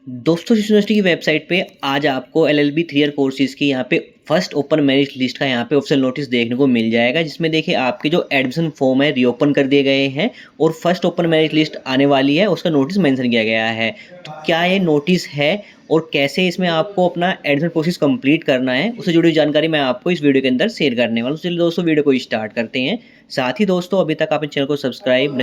दोस्तों इस यूनिवर्सिटी की वेबसाइट पे आज आपको एलएलबी 3 ईयर कोर्सेज़ की यहाँ पे फर्स्ट ओपन मेरिट लिस्ट का यहाँ पे ऑफिशियल नोटिस देखने को मिल जाएगा, जिसमें देखिए आपके जो एडमिशन फॉर्म है रीओपन कर दिए गए हैं और फर्स्ट ओपन मेरिट लिस्ट आने वाली है, उसका नोटिस मेंशन किया गया है। तो क्या ये नोटिस है और कैसे इसमें आपको अपना एडमिशन प्रोसेस कंप्लीट करना है, उससे जुड़ी हुई जानकारी मैं आपको इस वीडियो के अंदर शेयर करने वाला हूँ। चलिए दोस्तों वीडियो को स्टार्ट करते हैं। साथ ही दोस्तों अभी तक आपने चैनल को सब्सक्राइब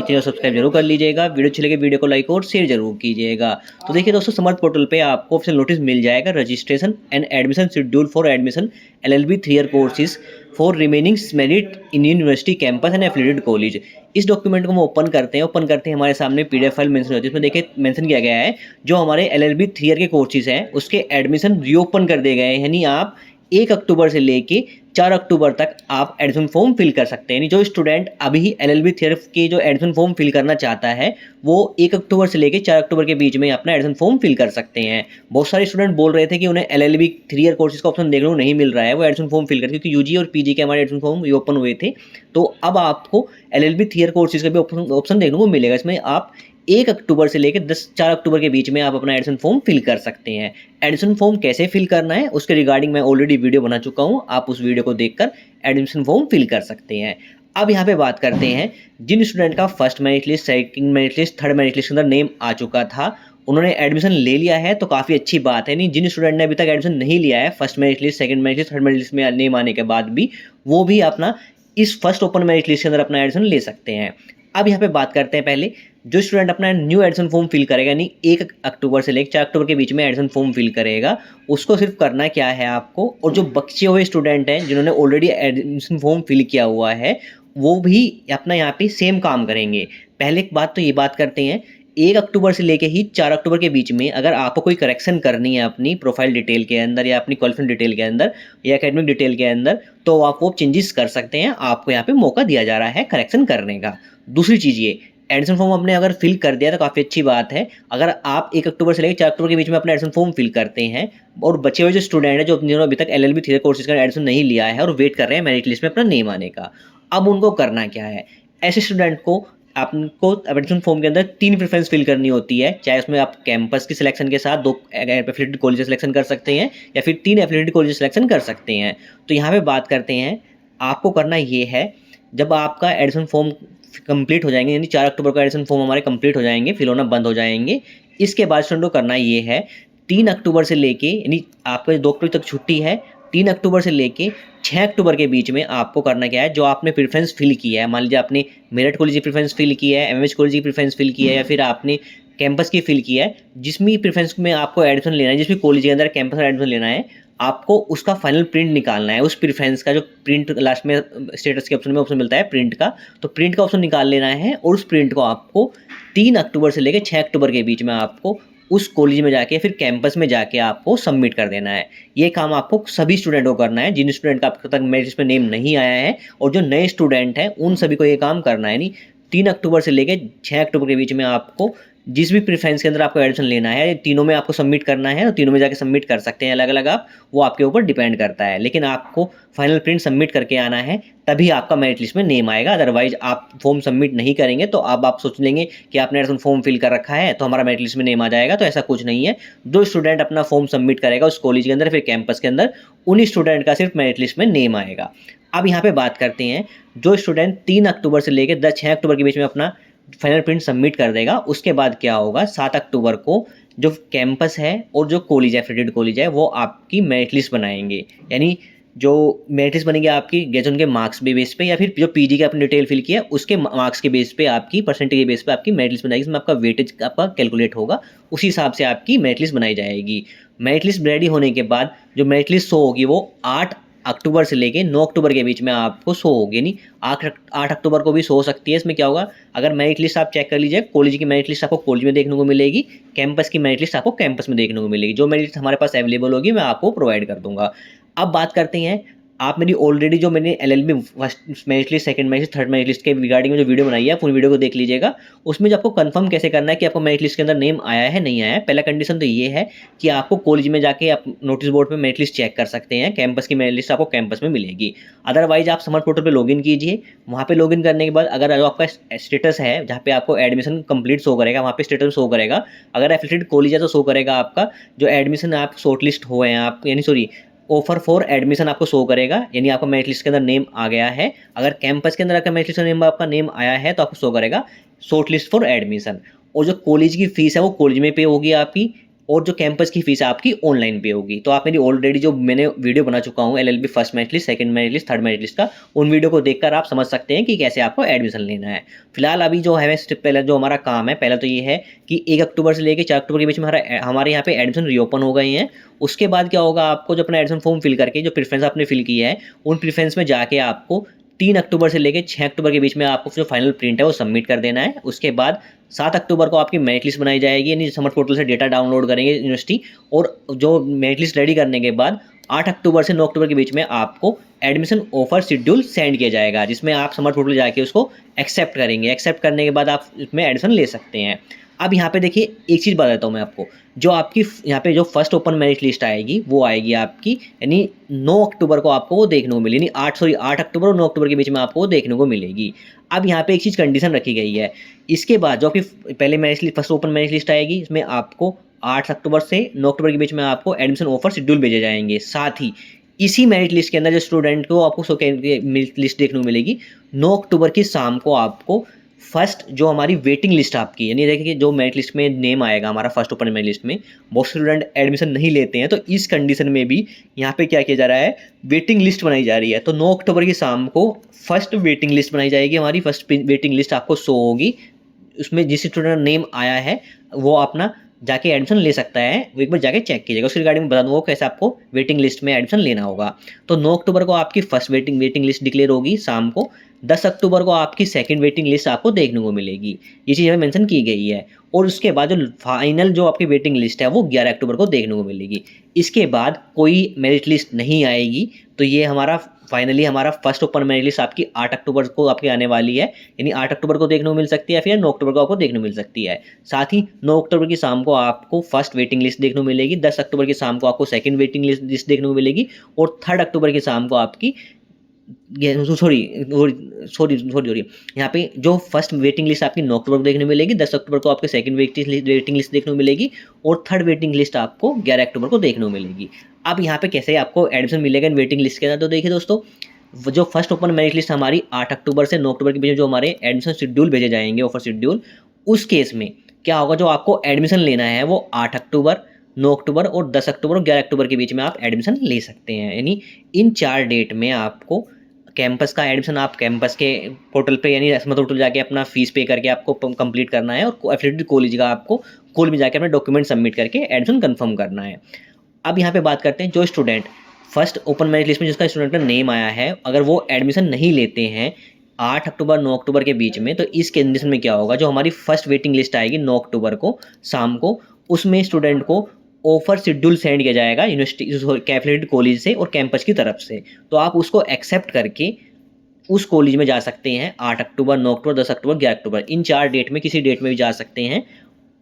जरूर कर लीजिएगा। वीडियो अच्छी लगे वीडियो को लाइक और शेयर जरूर कीजिएगा। तो देखिए दोस्तों समर्थ पोर्टल पे आपको ऑफिशियल नोटिस मिल जाएगा, registration and admission schedule for admission LLB 3 year courses for remaining merit in university campus and affiliated college. इस डॉक्यूमेंट को हम ओपन करते हैं हमारे सामने पीडीएफ फाइल मेंशन होती है, इसमें देखिए मेंशन किया गया है जो हमारे एलएलबी 3 ईयर के कोर्सेज हैं उसके एडमिशन रीओपन कर दिए गए हैं। यानी आप 1 अक्टूबर से लेके 4 अक्टूबर तक आप एडमिशन फॉर्म फिल कर सकते हैं। यानी जो स्टूडेंट अभी एलएलबी थ्री के जो एडमिशन फॉर्म फिल करना चाहता है वो 1 अक्टूबर से लेके 4 अक्टूबर के बीच में अपना एडमिशन फॉर्म फिल कर सकते हैं। बहुत सारे स्टूडेंट बोल रहे थे कि उन्हें एलएलबी 3 ईयर कोर्सेज का ऑप्शन देखने को नहीं मिल रहा है, वो एडमिशन फॉर्म फिल करके, क्योंकि यूजी और पीजी के हमारे एडमिशन फॉर्म ओपन हुए थे। तो अब आपको एलएलबी 3 ईयर कोर्सेज का भी ऑप्शन देखने को मिलेगा। इसमें आप 1 अक्टूबर से लेकर 4 अक्टूबर के बीच में आप अपना एडमिशन फॉर्म फिल कर सकते हैं। एडमिशन फॉर्म कैसे फिल करना है उसके रिगार्डिंग मैं ऑलरेडी वीडियो बना चुका हूं, आप उस वीडियो को देखकर एडमिशन फॉर्म फिल कर सकते हैं। अब यहाँ पे बात करते हैं जिन स्टूडेंट का first merit list, second merit list, third merit list के अंदर नेम आ चुका था, उन्होंने एडमिशन ले लिया है तो काफ़ी अच्छी बात है। नहीं, जिन स्टूडेंट ने अभी तक एडमिशन नहीं लिया है, first merit list, second merit list, third merit list में नेम आने के बाद भी, वो भी अपना इस फर्स्ट ओपन मेरिट लिस्ट के अंदर अपना एडमिशन ले सकते हैं। अब यहाँ पे बात करते हैं पहले जो स्टूडेंट अपना न्यू एडमिशन फॉर्म फिल करेगा, यानी 1 अक्टूबर से लेकर 4 अक्टूबर के बीच में एडमिशन फॉर्म फिल करेगा, उसको सिर्फ करना क्या है आपको, और जो बचे हुए स्टूडेंट हैं जिन्होंने ऑलरेडी एडमिशन फॉर्म फिल किया हुआ है वो भी अपना यहाँ पे सेम काम करेंगे। पहले एक बात तो ये बात करते हैं, 1 अक्टूबर से लेके ही 4 अक्टूबर के बीच में अगर आपको कोई करेक्शन करनी है अपनी प्रोफाइल डिटेल के अंदर या अपनी क्वालिफिकेशन डिटेल के अंदर या एकेडमिक डिटेल के अंदर, तो आप वो चेंजेस कर सकते हैं। आपको यहाँ पे मौका दिया जा रहा है करेक्शन करने का। दूसरी चीज़ ये, एडमिशन फॉर्म आपने अगर फिल कर दिया तो काफ़ी अच्छी बात है। अगर आप 1 अक्टूबर से लेकर 4 अक्टूबर के बीच में अपना एडमिशन फॉर्म फिल करते हैं और बचे हुए जो स्टूडेंट हैं जो जिन्होंने अभी तक एलएलबी 3 कोर्सेज का एडमिशन नहीं लिया है और वेट कर रहे हैं मेरिट लिस्ट में अपना नेम आने का, अब उनको करना क्या है। ऐसे स्टूडेंट को आपको एडमिशन फॉर्म के अंदर 3 प्रेफरेंस फिल करनी होती है, चाहे उसमें आप कैंपस की सिलेक्शन के साथ 2 एफिलिएटेड कॉलेज सिलेक्शन कर सकते हैं या फिर 3 एफिलिएटेड कॉलेज सिलेक्शन कर सकते हैं। तो यहाँ पे बात करते हैं, आपको करना ये है, जब आपका एडमिशन फॉर्म कंप्लीट हो जाएंगे, यानी 4 अक्टूबर को एडमिशन फॉर्म हमारे कंप्लीट हो जाएंगे, फिल होना बंद हो जाएंगे, इसके बाद स्टूडेंट को करना ये है 3 अक्टूबर से लेके, यानी आपका 2 अक्टूबर तक छुट्टी है, 3 अक्टूबर से लेके 6 अक्टूबर के बीच में आपको करना क्या है, जो आपने प्रेफरेंस फिल किया है, मान लीजिए आपने मेरठ कॉलेज की प्रेफरेंस फिल किया है, एमएच कॉलेज की प्रेफरेंस फिल किया है या फिर आपने कैंपस की फिल किया है, जिस भी प्रेफरेंस में आपको एडमिशन लेना है, जिस भी कॉलेज के अंदर कैंपस में एडमिशन लेना है, आपको उसका फाइनल प्रिंट निकालना है। उस प्रेफरेंस का जो प्रिंट लास्ट में स्टेटस के ऑप्शन में ऑप्शन मिलता है प्रिंट का, तो प्रिंट का ऑप्शन निकाल लेना है और उस प्रिंट को आपको 3 अक्टूबर से लेकर 6 अक्टूबर के बीच में आपको उस कॉलेज में जाके फिर कैंपस में जाके आपको सबमिट कर देना है। ये काम आपको सभी स्टूडेंट को करना है, जिन स्टूडेंट का अब तक मेरिट लिस्ट में नेम नहीं आया है और जो नए स्टूडेंट हैं उन सभी को ये काम करना है। नहीं, 3 अक्टूबर से लेकर 6 अक्टूबर के बीच में आपको जिस भी प्रेफरेंस के अंदर आपको एडमिशन लेना है, तीनों में आपको सबमिट करना है, तो तीनों में जाके सबमिट कर सकते हैं अलग अलग आप, वो आपके ऊपर डिपेंड करता है। लेकिन आपको फाइनल प्रिंट सबमिट करके आना है, तभी आपका मेरिट लिस्ट में नेम आएगा। अदरवाइज आप फॉर्म सबमिट नहीं करेंगे तो अब आप सोच लेंगे कि आपने एडमिशन फॉर्म फिल कर रखा है तो हमारा मेरिट लिस्ट में नेम आ जाएगा, तो ऐसा कुछ नहीं है। जो स्टूडेंट अपना फॉर्म सबमिट करेगा उस कॉलेज के अंदर फिर कैंपस के अंदर, उन्हीं स्टूडेंट का सिर्फ मेरिट लिस्ट में नेम आएगा। अब यहाँ पे बात करते हैं, जो स्टूडेंट 3 अक्टूबर से लेकर 6 अक्टूबर के बीच में अपना फाइनल प्रिंट सबमिट कर देगा, उसके बाद क्या होगा, 7 अक्टूबर को जो कैंपस है और जो कॉलेज है, एफिलिएटेड कॉलेज है, वो आपकी मेरिट लिस्ट बनाएंगे। यानी जो मेरिट लिस्ट बनेगी आपकी गेजन के मार्क्स बेस पे या फिर जो पीजी का आपने डिटेल फिल किया उसके मार्क्स के बेस पे, आपकी परसेंटेज के बेस पे आपकी मेरिट लिस्ट बनाएगी, इसमें आपका वेटेज आपका कैलकुलेट होगा, उसी हिसाब से आपकी मेरिट लिस्ट बनाई जाएगी। मेरिट लिस्ट रेडी होने के बाद जो मेरिट लिस्ट शो होगी वो 8 अक्टूबर से लेके 9 अक्टूबर के बीच में आपको शो होगी। नहीं, 8 अक्टूबर को भी शो हो सकती है। इसमें क्या होगा, अगर मेरिट लिस्ट आप चेक कर लीजिए, कॉलेज की मेरिट लिस्ट आपको कॉलेज में देखने को मिलेगी, कैंपस की मेरिट लिस्ट आपको कैंपस में देखने को मिलेगी। जो मेरिट लिस्ट हमारे पास अवेलेबल होगी मैं आपको प्रोवाइड कर दूंगा। अब बात करते हैं आप मेरी ऑलरेडी जो मैंने LLB first merit list, second merit list, third merit list के रिगार्डिंग में जो वीडियो बनाई है, पूरी वीडियो को देख लीजिएगा। उसमें जो आपको कंफर्म कैसे करना है कि आपको मेरिट लिस्ट के अंदर नेम आया है नहीं आया है। पहला कंडीशन तो ये है कि आपको कॉलेज में जाके आप नोटिस बोर्ड पे मेरिट लिस्ट चेक कर सकते हैं। कैंपस की मेरिट लिस्ट आपको कैंपस में मिलेगी। अदरवाइज आप समर पोर्टल पे लॉगिन कीजिए। वहाँ पे लॉगिन करने के बाद अगर जो आपका स्टेटस है जहाँ पे आपको एडमिशन कंप्लीट शो करेगा, वहाँ पे स्टेटस शो करेगा। अगर एफिलिएटेड कॉलेज है तो शो करेगा आपका जो एडमिशन आप शॉर्ट लिस्ट हुए हैं आप, यानी सॉरी ऑफर फॉर एडमिशन आपको शो करेगा, यानी आपका मेरिट लिस्ट के अंदर नेम आ गया है। अगर कैंपस के अंदर आपका मेरिट लिस्ट में आपका नेम आया है तो आपको शो करेगा शॉर्ट लिस्ट फॉर एडमिशन। और जो कॉलेज की फीस है वो कॉलेज में पे होगी आपकी, और जो कैंपस की फीस है आपकी ऑनलाइन पे होगी। तो आप मेरी ऑलरेडी जो मैंने वीडियो बना चुका हूँ LLB first merit list, second merit list, third merit list का, उन वीडियो को देखकर आप समझ सकते हैं कि कैसे आपको एडमिशन लेना है। फिलहाल अभी जो है पहले जो हमारा काम है, पहला तो ये है कि 1 अक्टूबर से लेकर 4 अक्टूबर के बीच में हमारे यहाँ पे एडमिशन रीओपन हो गए हैं। उसके बाद क्या होगा, आपको जो अपना एडमिशन फॉर्म फिल करके जो प्रेफरेंस आपने फिल किया है, उन प्रेफरेंस में जाके आपको 3 अक्टूबर से लेकर 6 अक्टूबर के बीच में आपको जो फाइनल प्रिंट है वो सबमिट कर देना है। उसके बाद 7 अक्टूबर को आपकी मेरिट लिस्ट बनाई जाएगी, यानी समर पोर्टल से डेटा डाउनलोड करेंगे यूनिवर्सिटी, और जो मेरिट लिस्ट रेडी करने के बाद 8 अक्टूबर से 9 अक्टूबर के बीच में आपको एडमिशन ऑफर शेड्यूल सेंड किया जाएगा, जिसमें आप समर पोर्टल जाके उसको एक्सेप्ट करेंगे। एक्सेप्ट करने के बाद आप इसमें एडमिशन ले सकते हैं। अब यहाँ पे देखिए एक चीज़ बता देता हूँ मैं आपको, जो आपकी यहाँ पे जो फर्स्ट ओपन मेरिट लिस्ट आएगी वो आएगी आपकी, यानी 9 अक्टूबर को आपको वो देखने को मिलेगी, यानी 8 अक्टूबर और 9 अक्टूबर के बीच में आपको वो देखने को मिलेगी। अब यहाँ पे एक चीज़ कंडीशन रखी गई है, इसके बाद जो आपकी पहले merit list first open merit list आएगी, इसमें आपको 8 अक्टूबर से 9 अक्टूबर के बीच में आपको एडमिशन ऑफर शेड्यूल भेजे जाएंगे। साथ ही इसी मेरिट लिस्ट के अंदर जो स्टूडेंट को आपको मेरिट लिस्ट देखने को मिलेगी, 9 अक्टूबर की शाम को आपको फर्स्ट जो हमारी वेटिंग लिस्ट आपकी, यानी देखिए जो मेरिट लिस्ट में नेम आएगा हमारा फर्स्ट ओपन मेरिट लिस्ट में, बहुत स्टूडेंट एडमिशन नहीं लेते हैं, तो इस कंडीशन में भी यहाँ पे क्या किया जा रहा है, वेटिंग लिस्ट बनाई जा रही है। तो 9 अक्टूबर की शाम को फर्स्ट वेटिंग लिस्ट बनाई जाएगी, हमारी फर्स्ट वेटिंग लिस्ट आपको शो होगी। उसमें जिस स्टूडेंट नेम आया है वो अपना जाके एडमिशन ले सकता है, वो एक बार जाके चेक कीजिएगा। उसके रिगार्डिंग में बता दूंगा कैसे आपको वेटिंग लिस्ट में एडमिशन लेना होगा। तो 9 अक्टूबर को आपकी फर्स्ट वेटिंग लिस्ट डिक्लेयर होगी शाम को। 10 अक्टूबर को आपकी सेकंड वेटिंग लिस्ट आपको देखने को मिलेगी, ये चीज़ हमें मेंशन की गई है। और उसके बाद जो फाइनल जो आपकी वेटिंग लिस्ट है वो 11 अक्टूबर को देखने को मिलेगी। इसके बाद कोई मेरिट लिस्ट नहीं आएगी, तो ये हमारा फाइनली हमारा फर्स्ट ओपन मेरिट लिस्ट आपकी 8 अक्टूबर को आपकी आने वाली है, यानी 8 अक्टूबर को देखने को मिल सकती है, फिर 9 अक्टूबर को आपको देखने को मिल सकती है। साथ ही 9 अक्टूबर की शाम को आपको फर्स्ट वेटिंग लिस्ट देखने को मिलेगी, 10 अक्टूबर की शाम को आपको सेकंड वेटिंग लिस्ट देखने को मिलेगी, और 3 अक्टूबर की शाम को आपकी सॉरी यहाँ पे जो फर्स्ट वेटिंग लिस्ट आपकी 9 अक्टूबर को देखने को मिलेगी, 10 अक्टूबर को आपके सेकंड वेटिंग लिस्ट देखने को मिलेगी, और थर्ड वेटिंग लिस्ट आपको 11 अक्टूबर को देखने को मिलेगी। अब यहाँ पे कैसे आपको एडमिशन मिलेगा इन वेटिंग लिस्ट के अंदर, तो देखिए दोस्तों, जो फर्स्ट ओपन मेरिट लिस्ट हमारी 8 अक्टूबर से 9 अक्टूबर के बीच में जो हमारे एडमिशन शेड्यूल भेजे जाएंगे, ऑफर शेड्यूल, उस केस में क्या होगा, जो आपको एडमिशन लेना है वो 8 अक्टूबर, 9 अक्टूबर और 10 अक्टूबर और 11 अक्टूबर के बीच में आप एडमिशन ले सकते हैं। यानी इन 4 डेट में आपको कैंपस का एडमिशन आप कैंपस के पोर्टल पे, यानी समर पोर्टल जाके अपना फीस पे करके आपको कंप्लीट करना है, और एफिलिएटेड कॉलेज का आपको कॉलेज में जाके अपना डॉक्यूमेंट सबमिट करके एडमिशन कंफर्म करना है। अब यहाँ पे बात करते हैं, जो student first open merit list में जिसका स्टूडेंट का नेम आया है, अगर वो एडमिशन नहीं लेते हैं 8 अक्टूबर 9 अक्टूबर के बीच में, तो इस कंडीशन में क्या होगा, जो हमारी फर्स्ट वेटिंग लिस्ट आएगी 9 अक्टूबर को शाम को, उसमें स्टूडेंट को ऑफर शेड्यूल सेंड किया जाएगा यूनिवर्सिटी एफिलिएटेड कॉलेज से और कैंपस की तरफ से। तो आप उसको एक्सेप्ट करके उस कॉलेज में जा सकते हैं 8 अक्टूबर, 9 अक्टूबर, 10 अक्टूबर, 11 अक्टूबर, इन 4 डेट में किसी डेट में भी जा सकते हैं।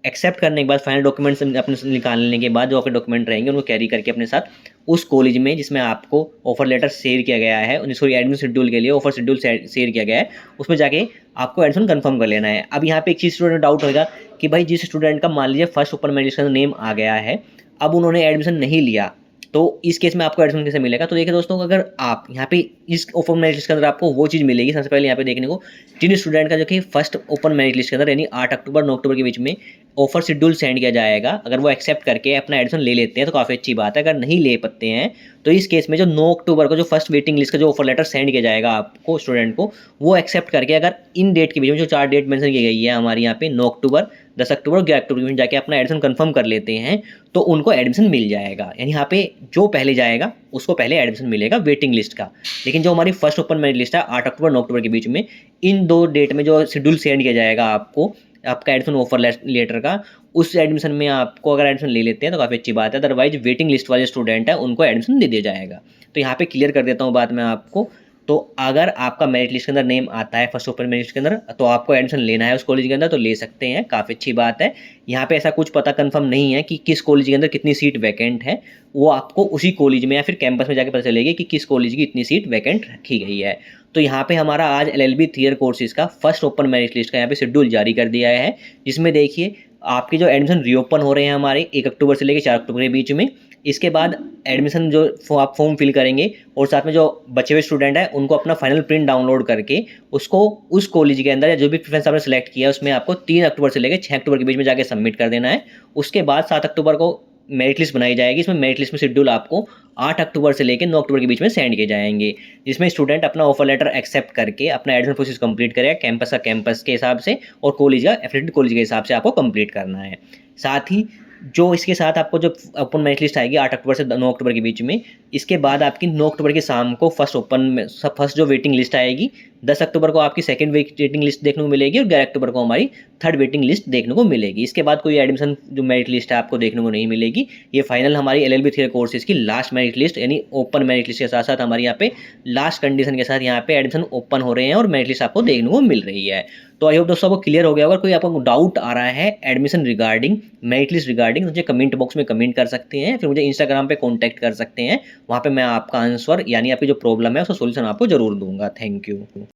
एक्सेप्ट करने के बाद फाइनल डॉक्यूमेंट्स अपने निकालने के बाद जो आपके डॉक्यूमेंट रहेंगे उनको कैरी करके अपने साथ उस कॉलेज में जिसमें आपको ऑफर लेटर शेयर किया गया है, सॉरी एडमिशन शेड्यूल के लिए ऑफर शेड्यूल शेयर किया गया है, उसमें जाके आपको एडमिशन कंफर्म कर लेना है। अब यहाँ पे एक चीज़ स्टूडेंट डाउट होगा कि भाई जिस स्टूडेंट का मान लीजिए फर्स्ट ओपन मेरिट लिस्ट का नेम आ गया है, अब उन्होंने एडमिशन नहीं लिया, तो इस केस में आपको एडमिशन कैसे मिलेगा। तो देखिए दोस्तों, अगर आप यहाँ पे इस ओपन मेरिट लिस्ट के अंदर आपको वो चीज़ मिलेगी, सबसे पहले यहाँ पे देखने को जिन स्टूडेंट का जो कि फर्स्ट ओपन मेरिट लिस्ट के अंदर यानी 8 अक्टूबर 9 अक्टूबर के बीच में ऑफर शेड्यूल सेंड किया जाएगा, अगर वो एक्सेप्ट करके अपना एडमिशन ले लेते हैं तो काफ़ी अच्छी बात है। अगर नहीं ले पाते हैं तो इस केस में जो 9 अक्टूबर को जो फर्स्ट वेटिंग लिस्ट का जो ऑफर लेटर सेंड किया जाएगा आपको स्टूडेंट को, वो एक्सेप्ट करके अगर इन डेट के बीच में जो 4 डेट मेंशन की गई है हमारी यहाँ पे 9 अक्टूबर, 10 अक्टूबर और 11 अक्टूबर में जाके अपना एडमिशन कंफर्म कर लेते हैं, तो उनको एडमिशन मिल जाएगा। यानी यहाँ पे जो पहले जाएगा उसको पहले एडमिशन मिलेगा वेटिंग लिस्ट का। लेकिन जो हमारी फर्स्ट ओपन मेरिट लिस्ट है 8 अक्टूबर 9 अक्टूबर के बीच में, इन 2 डेट में जो शेड्यूल सेंड किया जाएगा आपको आपका एडमिशन ऑफर लेटर का, उस एडमिशन में आपको अगर एडमिशन ले लेते हैं तो काफ़ी अच्छी बात है। अदरवाइज वेटिंग लिस्ट वाले स्टूडेंट है उनको एडमिशन दे दिया जाएगा। तो यहाँ पे क्लियर कर देता हूँ बात मैं आपको। तो अगर आपका मेरिट लिस्ट के अंदर नेम आता है फर्स्ट ओपन मेरिट लिस्ट के अंदर, तो आपको एडमिशन लेना है उस कॉलेज के अंदर तो ले सकते हैं, काफ़ी अच्छी बात है। यहाँ पे ऐसा कुछ पता कंफर्म नहीं है कि किस कॉलेज के अंदर कितनी सीट वैकेंट है, वो आपको उसी कॉलेज में या फिर कैंपस में जाके पता चलेगी कि किस कॉलेज की इतनी सीट वैकेंट रखी गई है। तो यहाँ पे हमारा आज LLB 3 ईयर कोर्सेज का फर्स्ट ओपन मेरिट लिस्ट का यहाँ पे शेड्यूल जारी कर दिया है, जिसमें देखिए आपके जो एडमिशन रीओपन हो रहे हैं हमारे 1 अक्टूबर से लेकर 4 अक्टूबर के बीच में। इसके बाद एडमिशन जो आप फॉर्म फिल करेंगे और साथ में जो बचे हुए स्टूडेंट हैं उनको अपना फाइनल प्रिंट डाउनलोड करके उसको उस कॉलेज के अंदर या जो भी प्रेफरेंस आपने सेलेक्ट किया है उसमें आपको 3 अक्टूबर से लेकर 6 अक्टूबर के बीच में जाके सबमिट कर देना है। उसके बाद 7 अक्टूबर को मेरिट लिस्ट बनाई जाएगी। इसमें मेरिट लिस्ट में शेड्यूल आपको 8 अक्टूबर से लेकर 9 अक्टूबर के बीच में सेंड किए जाएंगे, जिसमें स्टूडेंट अपना ऑफर लेटर एक्सेप्ट करके अपना एडमिशन प्रोसेस कंप्लीट करेगा, कैंपस का कैंपस के हिसाब से और कॉलेज का एफिलिएटेड कॉलेज के हिसाब से आपको कंप्लीट करना है। साथ ही जो इसके साथ आपको जो ओपन मेरिट लिस्ट आएगी 8 अक्टूबर से 9 अक्टूबर के बीच में, इसके बाद आपकी 9 अक्टूबर की शाम को फर्स्ट जो वेटिंग लिस्ट आएगी, 10 अक्टूबर को आपकी सेकंड वेटिंग लिस्ट देखने को मिलेगी और 11 अक्टूबर को हमारी थर्ड वेटिंग लिस्ट देखने को मिलेगी। इसके बाद कोई एडमिशन जो मेरिट लिस्ट है आपको देखने को नहीं मिलेगी। ये फाइनल हमारी LLB 3 कोर्सेज की लास्ट मेरिट लिस्ट यानी ओपन मेरिट लिस्ट के साथ साथ हमारे यहाँ पे लास्ट कंडीशन के साथ यहाँ पे एडमिशन ओपन हो रहे हैं और मेरिट लिस्ट आपको देखने को मिल रही है। तो आई होप दोस्तों आपको क्लियर हो गया। अगर कोई आपको डाउट आ रहा है admission regarding merit list regarding, मुझे कमेंट बॉक्स में कमेंट कर सकते हैं, फिर मुझे इंस्टाग्राम पे कांटेक्ट कर सकते हैं। वहाँ पे मैं आपका आंसर यानी आपकी जो प्रॉब्लम है उसका सोल्यूशन आपको जरूर दूंगा। Thank you.